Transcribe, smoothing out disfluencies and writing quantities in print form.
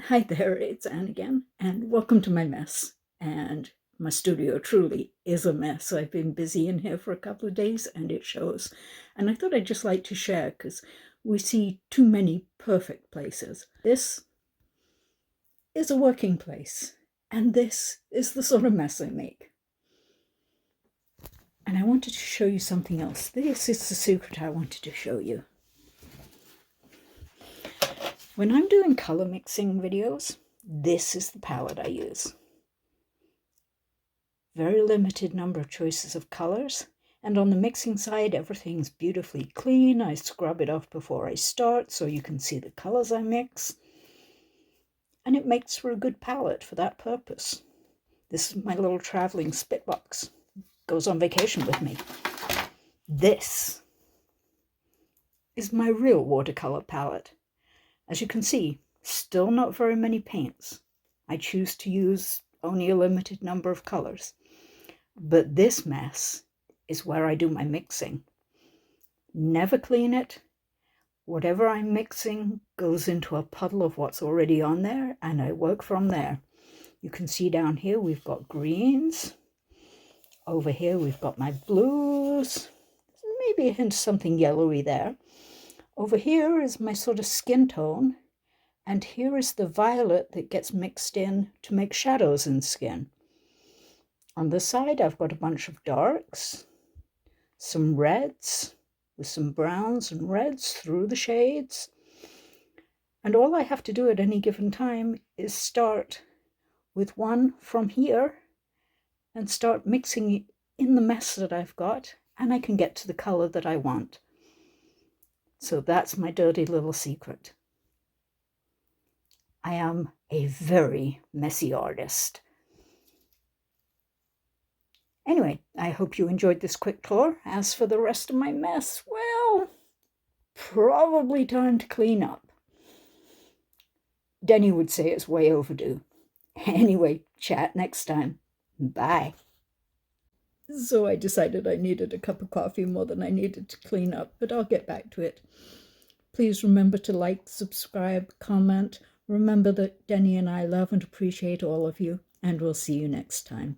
Hi there, it's Anne again, and welcome to my mess. And my studio truly is a mess. I've been busy in here for a couple of days and it shows. And I thought I'd just like to share because we see too many perfect places. This is a working place, and this is the sort of mess I make. And I wanted to show you something else. This is the secret I wanted to show you. When I'm doing color mixing videos, this is the palette I use. Very limited number of choices of colors, and on the mixing side everything's beautifully clean. I scrub it off before I start so you can see the colors I mix, and it makes for a good palette for that purpose. This is my little traveling spit box. Goes on vacation with me. This is my real watercolor palette. As you can see, still not very many paints. I choose to use only a limited number of colors. But this mess is where I do my mixing. Never clean it. Whatever I'm mixing goes into a puddle of what's already on there, and I work from there. You can see down here we've got greens. Over here we've got my blues. Maybe a hint of something yellowy there. Over here is my sort of skin tone, and here is the violet that gets mixed in to make shadows in skin. On this side I've got a bunch of darks, some reds with some browns and reds through the shades. And all I have to do at any given time is start with one from here and start mixing in the mess that I've got, and I can get to the color that I want. So that's my dirty little secret. I am a very messy artist. Anyway, I hope you enjoyed this quick tour. As for the rest of my mess, well, probably time to clean up. Denny would say it's way overdue. Anyway, chat next time. Bye. So I decided I needed a cup of coffee more than I needed to clean up, but I'll get back to it. Please remember to like, subscribe, comment. Remember that Denny and I love and appreciate all of you, and we'll see you next time.